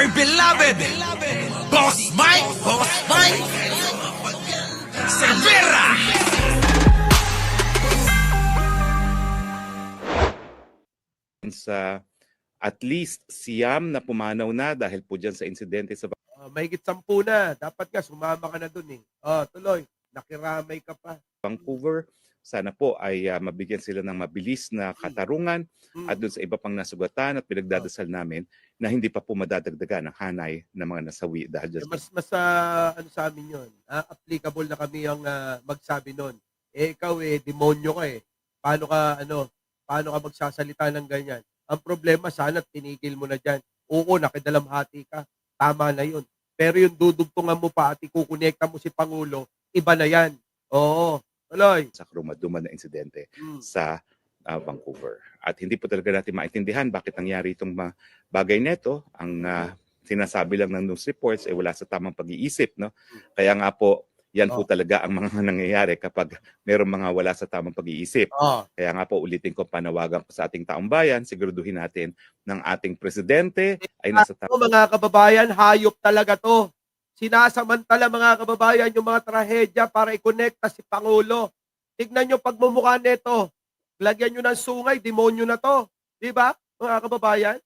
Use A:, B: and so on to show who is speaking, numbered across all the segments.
A: dear beloved, Boss Mike, Cervera!
B: Sa at least siyam na pumanaw na dahil po dyan sa insidente sa
C: Mahigit 10 na. Dapat nga, sumama ka na dun eh. Tuloy. Nakiramay ka pa.
B: Vancouver. Sana po ay mabigyan sila ng mabilis na katarungan at doon sa iba pang nasugatan at pinagdadasal namin na hindi pa po madadagdagan ang hanay ng mga nasawi dahil dyan.
C: Ano sa amin yun? Applicable na kami ang magsabi nun. Ikaw demonyo ka eh. Paano ka magsasalita ng ganyan? Ang problema, sana tinigil mo na dyan. Oo, nakidalamhati ka. Tama na yun. Pero yung dudugtungan mo pa at ikukonekta mo si Pangulo, iba na yan. Oo. Tuloy.
B: Sa duman na insidente sa Vancouver. At hindi po talaga natin maintindihan bakit nangyari itong bagay neto. Ang sinasabi lang ng news reports ay wala sa tamang pag-iisip. No? Kaya nga po, yan po talaga ang mga nangyayari kapag mayroong mga wala sa tamang pag-iisip. Kaya nga po ulitin ko, panawagan ko sa ating taong bayan, siguraduhin natin ng ating presidente ay nasa tamang.
C: Mga kababayan, hayop talaga to. Sinasamantala mga kababayan yung mga trahedya para i-connecta si Pangulo. Tignan nyo pagmumukha nito. Lagyan nyo ng sungay, demonyo na to. Diba, mga kababayan?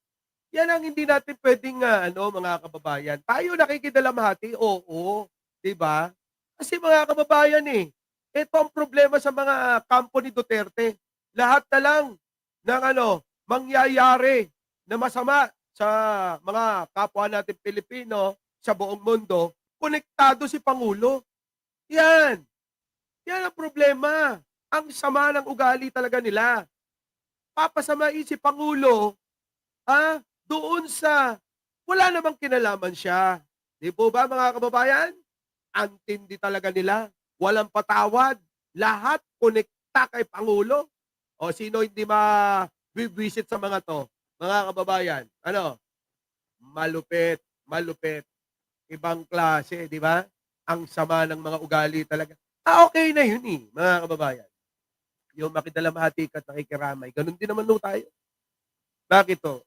C: Yan ang hindi natin pwedeng, mga kababayan. Tayo nakikidalamhati, oo. Diba? Kasi mga kababayan ito ang problema sa mga kampo ni Duterte. Lahat na lang ng mangyayari na masama sa mga kapwa natin Pilipino, sa buong mundo, konektado si Pangulo. Yan. Yan ang problema. Ang sama ng ugali talaga nila. Papasamain si Pangulo, doon sa wala namang kinalaman siya. Di po ba mga kababayan? Antindi talaga nila. Walang patawad. Lahat konekta kay Pangulo. O sino hindi ma-visit sa mga to? Mga kababayan. Malupit. Ibang klase, di ba? Ang sama ng mga ugali talaga. Okay na yun mga kababayan. Yung makidalamhati ka at nakikiramay. Ganun din naman tayo. Bakit to?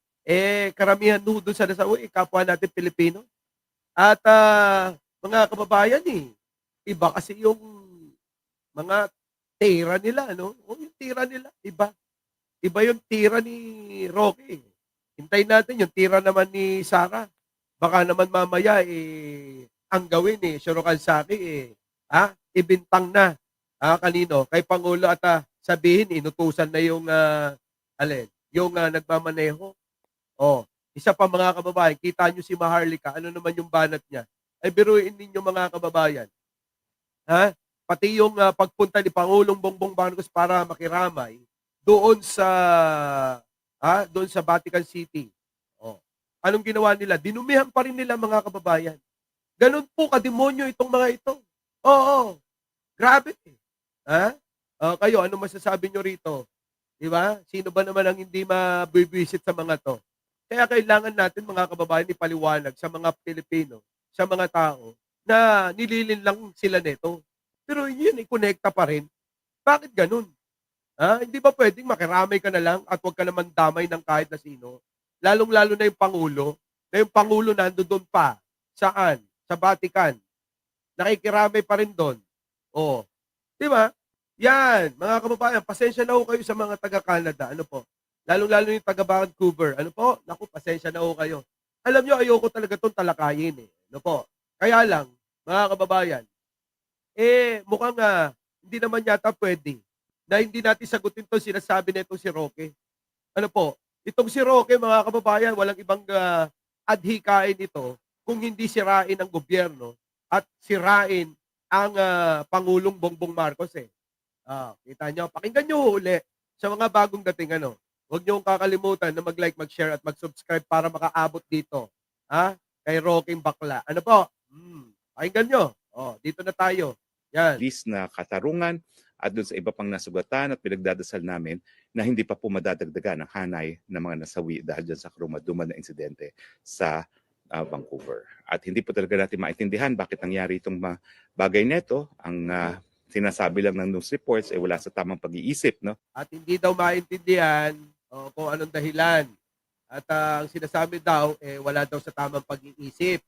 C: Karamihan doon sa nasawi, kapwa natin Pilipino. At mga kababayan iba kasi yung mga tira nila, yung tira nila, iba. Iba yung tira ni Roque. Hintayin natin yung tira naman ni Sarah. Baka naman mamaya ang gawin Shorokan Saki ibintang na kanino kay Pangulo at sabihin inutusan na yung yung nagmamaneho. Isa pa mga kababayan, kita nyo si Maharlika, ano naman yung banat niya? Ay biruin ninyo mga kababayan. Pati yung pagpunta ni Pangulong Bongbong Marcos para makiramay doon sa Vatican City. Anong ginawa nila? Dinumihan pa rin nila mga kababayan. Ganun po kademonyo itong mga ito. Oo. Grabe. Kayo, ano masasabi nyo rito? Diba? Sino ba naman ang hindi mabibisit sa mga to? Kaya kailangan natin mga kababayan ipaliwanag sa mga Pilipino, sa mga tao, na nililin lang sila nito. Pero yun, ikonekta pa rin. Bakit ganun? Hindi ba pwedeng makiramay ka na lang at huwag ka naman damay ng kahit na sino? Lalong-lalo na yung Pangulo nandoon pa. Saan? Sa Vatican. Nakikiramay pa rin doon. Di ba? Yan, mga kababayan, pasensya na ho kayo sa mga taga-Canada. Ano po? Lalong-lalo yung taga-Vancouver. Ano po? Naku, pasensya na ho kayo. Alam nyo, ayoko talaga itong talakayin Ano po? Kaya lang, mga kababayan, mukhang hindi naman yata pwede na hindi natin sagutin itong sinasabi na itong si Roque. Ano po? Itong si Roque, mga kababayan, walang ibang adhikain ito kung hindi sirain ang gobyerno at sirain ang Pangulong Bongbong Marcos Kita nyo, pakinggan nyo uli sa mga bagong dating Huwag nyo kakalimutan na mag-like, mag-share at mag-subscribe para makaabot dito. Kay Roque Bakla. Ano po? Pakinggan nyo. Dito na tayo. Yan.
B: List na katarungan at doon sa iba pang nasugatan at pinagdadasal namin na hindi pa po madadagdagan ang hanay ng mga nasawi dahil dyan sa duman na insidente sa Vancouver. At hindi po talaga natin maintindihan bakit nangyari itong bagay neto. Ang sinasabi lang ng news reports ay wala sa tamang pag-iisip. No?
C: At hindi daw maintindihan kung anong dahilan At ang sinasabi daw, wala daw sa tamang pag-iisip.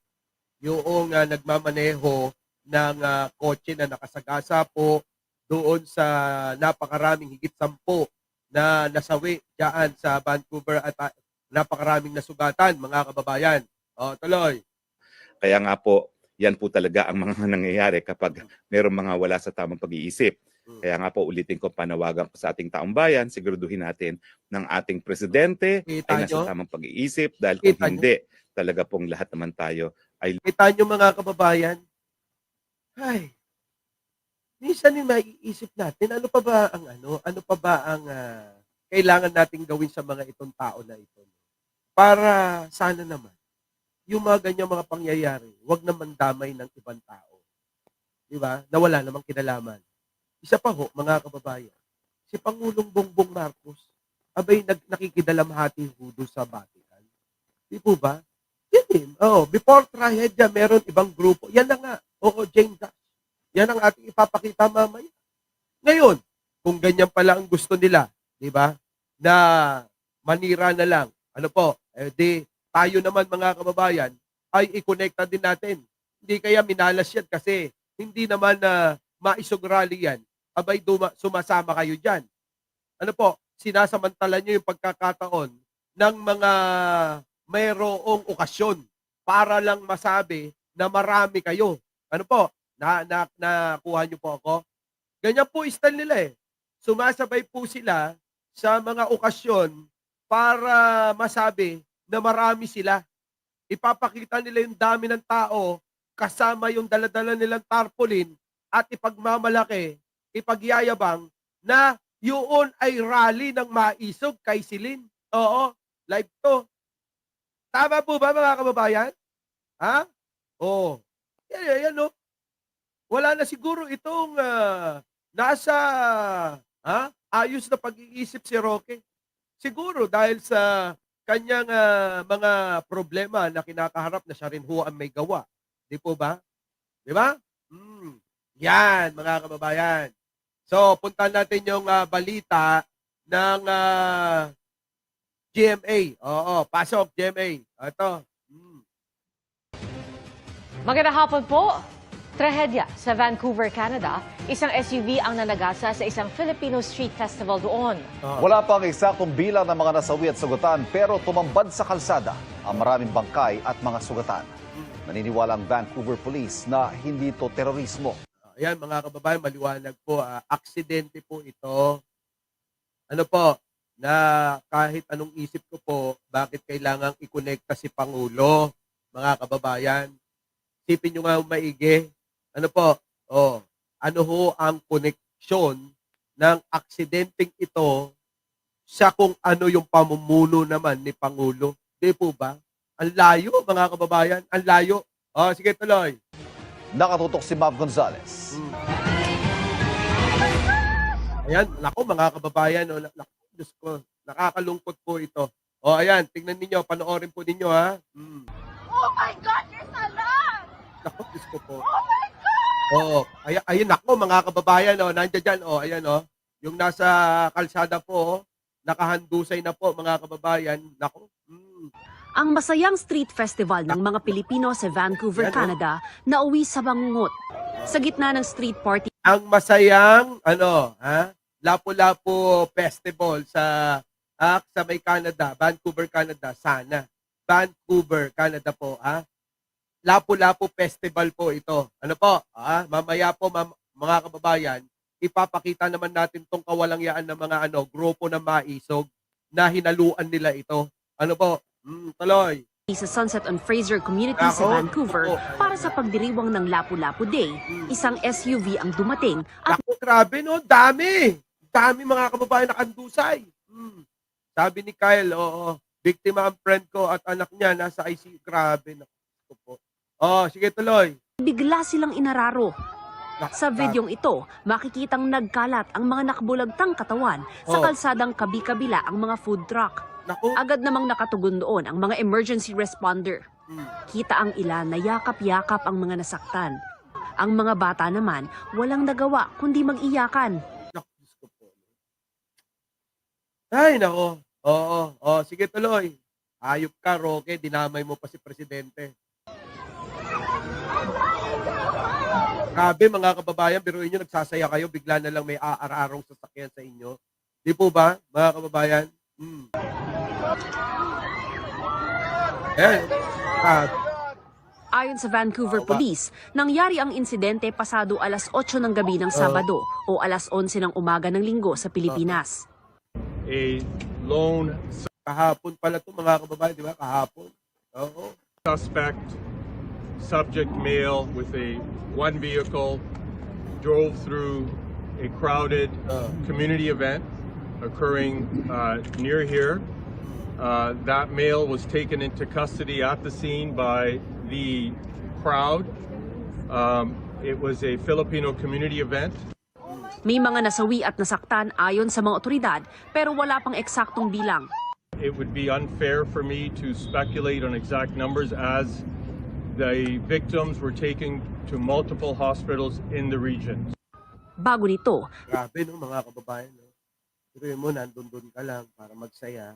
C: Yung nagmamaneho ng kotse na nakasagasa po doon sa napakaraming higit 10 na nasawi diyan sa Vancouver at napakaraming nasugatan, mga kababayan. O, tuloy.
B: Kaya nga po, yan po talaga ang mga nangyayari kapag mayroong mga wala sa tamang pag-iisip. Kaya nga po ulitin ko, panawagan ko sa ating taong bayan, siguraduhin natin ng ating presidente
C: Kita
B: ay nasa
C: nyo?
B: tamang pag-iisip dahil kung
C: Kita nyo?
B: hindi, talaga pong lahat naman tayo ay
C: Kita nyo, mga kababayan? Ay, minsan yung maiisip natin, ano pa ba ang kailangan nating gawin sa mga itong tao na ito? Para sana naman, yung mga ganyang mga pangyayari, wag naman damay ng ibang tao. Di ba? Na wala namang kinalaman. Isa pa ho, mga kababayan, si Pangulong Bongbong Marcos, abay nakikidalamhati ho doon sa Vatican. Di po ba? Yan din. Before trahedya, meron ibang grupo. Yan na nga. Oo, Jane Dash. Yan ang ating ipapakita mamaya. Ngayon, kung ganyan pala ang gusto nila, di ba? Na manira na lang. Ano po? Di tayo naman, mga kababayan, ay i-connecta din natin. Hindi kaya minalas yan kasi hindi naman na maisugrali yan. Abay, sumasama kayo dyan. Ano po? Sinasamantala nyo yung pagkakataon ng mga mayroong okasyon para lang masabi na marami kayo. Ano po? Nakuha nyo po ako? Ganyan po style nila eh. Sumasabay po sila sa mga okasyon para masabi na marami sila. Ipapakita nila yung dami ng tao kasama yung daladala nilang tarpaulin at ipagmamalaki, ipagyayabang na yun ay rally ng maisog kay Silin. Oo, live to. Tama po ba, mga kababayan? Ha? Oo. Yan, no? Wala na siguro itong nasa ayos na pag-iisip si Roque. Siguro dahil sa kanyang mga problema na kinakaharap na siya rin ho ang may gawa. Di po ba? Di ba? Yan, mga kababayan. So, puntahan natin yung balita ng GMA. Oo, pasok, GMA. Ito.
D: Magandang hapon po. Trahedya sa Vancouver, Canada. Isang SUV ang nanagasa sa isang Filipino street festival doon.
E: Wala pang eksaktong bilang ng mga nasawi at sugatan pero tumambad sa kalsada ang maraming bangkay at mga sugatan. Naniniwala ang Vancouver Police na hindi ito terorismo.
C: Ayan, mga kababayan, maliwanag po. Aksidente po ito. Ano po, na kahit anong isip ko po, bakit kailangang ikonekta si Pangulo, mga kababayan. Isipin nyo nga maigi. Ano po, ano ho ang koneksyon ng aksidenteng ito sa kung ano yung pamumuno naman ni Pangulo. Di po ba? Ang layo, mga kababayan. Ang layo. Sige, tuloy.
E: Nakatutok si Mav Gonzalez.
C: Ayan, naku, mga kababayan. Naku, Diyos ko, nakakalungkot po ito. Ayan, tingnan ninyo, panoorin po ninyo, ha.
F: Oh my God, there's a lot!
C: Naku, Diyos ko po.
F: Oh my God!
C: Ayun, naku, mga kababayan, nandiyan dyan, ayan, yung nasa kalsada po, nakahandusay na po, mga kababayan. Naku,
G: Ang masayang street festival ng mga Pilipino sa Vancouver, Canada, nauwi sa bangungot. Sa gitna ng street party,
C: ang masayang, Lapu-Lapu Festival sa may Canada, Vancouver, Canada, sana. Vancouver, Canada po, Lapu-Lapu Festival po ito. Ano po, mamaya po, mga kababayan, ipapakita naman natin tong kawalangyaan ng mga grupo na maisog na hinaluan nila ito. Ano po, tuloy.
G: sa Sunset on Fraser Community sa Vancouver para sa pagdiriwang ng Lapu-Lapu Day, isang SUV ang dumating at
C: Ako, grabe no, dami. Dami mga kababayan nakandusay. Sabi ni Kyle, biktima ang friend ko at anak niya nasa ICU. Grabe. Naku po. Sige tuloy.
G: bigla silang inararo. Sa videong ito, makikitang nagkalat ang mga nakbulagtang katawan sa kalsadang kabi-kabila ang mga food truck.
C: Naku.
G: Agad namang nakatugon doon ang mga emergency responder. Kita ang ilan na yakap-yakap ang mga nasaktan. Ang mga bata naman, walang nagawa kundi mag-iyakan.
C: Naku, Diyos ko po. Ay, nako. Sige tuloy. Hayop ka, Roque, dinamay mo pa si Presidente. Grabe mga kababayan, biruin nyo, nagsasaya kayo, bigla na lang may aar-arong sasakyan sa inyo. Di po ba, mga kababayan? Ayan.
G: Ayon sa Vancouver Police, nangyari ang insidente pasado alas 8 ng gabi ng Sabado o alas 11 ng umaga ng Linggo sa Pilipinas.
H: A lone
C: Kahapon pala to mga kababayan, di ba? Kahapon. Oo.
H: suspect, subject male with a one vehicle, drove through a crowded community event occurring near here. That male was taken into custody at the scene by the crowd. It was a Filipino community event.
G: May mga nasawi at nasaktan ayon sa mga otoridad pero wala pang eksaktong bilang.
H: It would be unfair for me to speculate on exact numbers as the victims were taken to multiple hospitals in the region.
G: Bago nito,
C: Grabe no mga kababayan. No? Biruin mo, nandun ka lang para magsaya.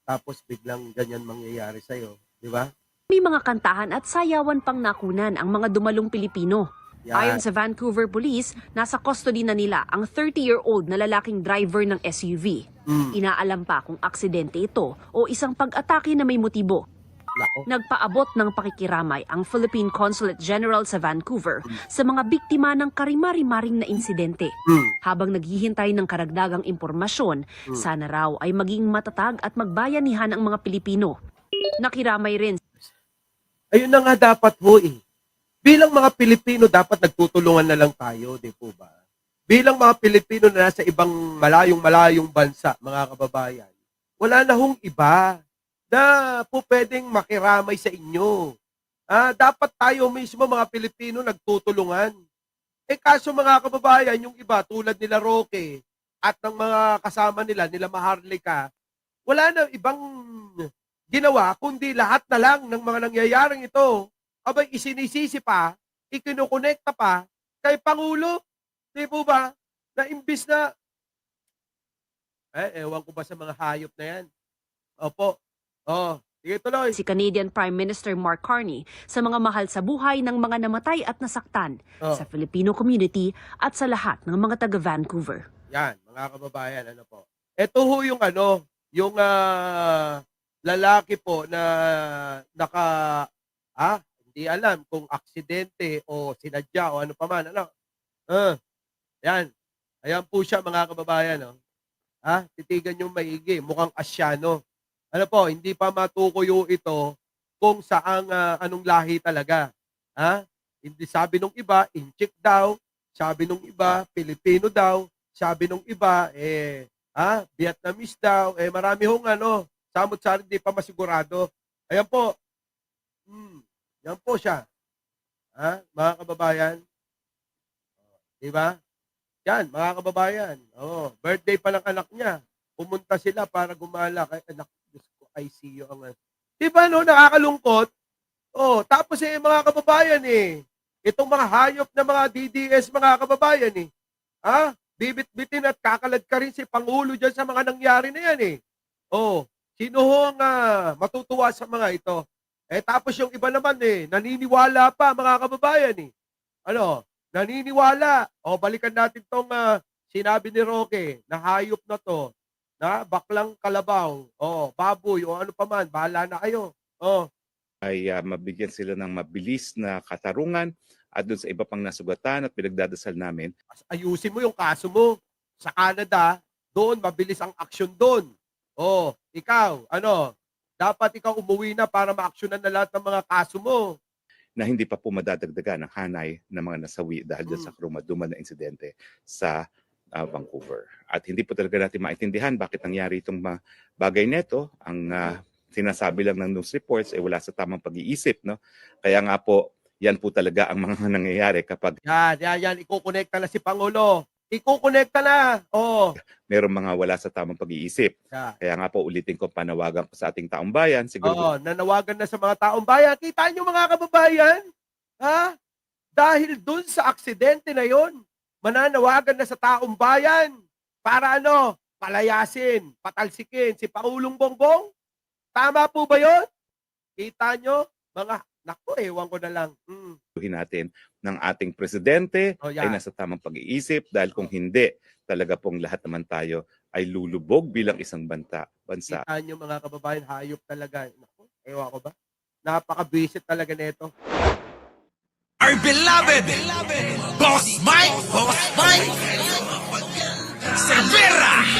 C: Tapos biglang ganyan mangyayari sa'yo. Di ba?
G: may mga kantahan at sayawan pang nakunan ang mga dumalong Pilipino.
C: Yan.
G: Ayon sa Vancouver Police, nasa custody na nila ang 30-year-old na lalaking driver ng SUV. Inaalam pa kung aksidente ito o isang pag-atake na may motibo.
C: Nako.
G: Nagpaabot ng pakikiramay ang Philippine Consulate General sa Vancouver sa mga biktima ng karimari-maring na insidente. Habang naghihintay ng karagdagang impormasyon, sana raw ay maging matatag at magbayanihan ang mga Pilipino. Nakiramay rin
C: Ayun na nga dapat ho eh. Bilang mga Pilipino, dapat nagtutulungan na lang tayo, di po ba? Bilang mga Pilipino na nasa ibang malayong bansa, mga kababayan, wala na hong iba na po pwedeng makiramay sa inyo. Dapat tayo mismo, mga Pilipino, nagtutulungan. Kaso mga kababayan, yung iba, tulad nila Roque, at ng mga kasama nila Maharlika, wala na ibang ginawa, kundi lahat na lang ng mga nangyayaring ito, abay isinisisi pa, ikinukonekta pa kay Pangulo. Di po ba? Na imbis na, ewan ko ba sa mga hayop na yan? Opo. Sige tuloy.
G: si Canadian Prime Minister Mark Carney sa mga mahal sa buhay ng mga namatay at nasaktan sa Filipino community at sa lahat ng mga taga-Vancouver.
C: Yan, mga kababayan, ano po. Ito ho yung yung lalaki po na hindi alam kung aksidente o sinadya o ano pa man, yan. Ayan po siya, mga kababayan, titigan yung maigi, mukhang Asyano. Ano po, hindi pa matukuyo ito kung saang anong lahi talaga. Hindi sabi nung iba, Inchik daw, sabi nung iba, Pilipino daw, sabi nung iba, Vietnamese daw, marami hong samot-sari hindi pa masigurado. Ayan po. Yan po siya. Mga kababayan. Diba? Yan, mga kababayan. Birthday pa ng anak niya. Pumunta sila para gumala. Kay anak, Diyos ko, ICU ang... Diba, nakakalungkot? Tapos mga kababayan itong mga hayop na mga DDS, mga kababayan bibit-bitin at kakalad ka rin si Pangulo dyan sa mga nangyari na yan sino hong matutuwa sa mga ito? Tapos yung iba naman naniniwala pa, mga kababayan naniniwala. Balikan natin tong sinabi ni Roque na hayop na to, na baklang kalabaw, baboy, o ano pa man, bahala na kayo.
B: Ay mabigyan sila ng mabilis na katarungan at doon sa iba pang nasugatan at pinagdadasal namin.
C: Ayusin mo yung kaso mo. Sa Canada, doon, mabilis ang aksyon doon. Ikaw, dapat ikaw umuwi na para ma-aksyonan na lahat ng mga kaso mo.
B: Na hindi pa po madadagdagan ng hanay ng mga nasawi dahil dyan sa kruma-duma na insidente sa Vancouver. At hindi po talaga natin maintindihan bakit nangyari itong bagay neto. Ang sinasabi lang ng news reports wala sa tamang pag-iisip. No? Kaya nga po, yan po talaga ang mga nangyayari kapag
C: Yan. Ikukonekta na si Pangulo. Ikukonekta na.
B: merong mga wala sa tamang pag-iisip.
C: Yeah.
B: Kaya nga po, ulitin ko panawagan ko sa ating taong bayan. Siguro
C: Nanawagan na sa mga taong bayan. Kita nyo mga kababayan? Dahil dun sa aksidente na yon, mananawagan na sa taong bayan para palayasin, patalsikin si Pangulong Bongbong. Tama po ba yun? Kita nyo? Mga, naku, ewan ko na lang.
B: natin ng ating presidente
C: Oh,
B: ay
C: yan.
B: nasa tamang pag-iisip dahil kung hindi, talaga pong lahat naman tayo ay lulubog bilang isang bansa.
C: Kita nyo mga kababayan, hayop talaga. Naku, ewan ko ba? Napaka-visit talaga nito.
A: Our beloved Boss Mike, Cervera.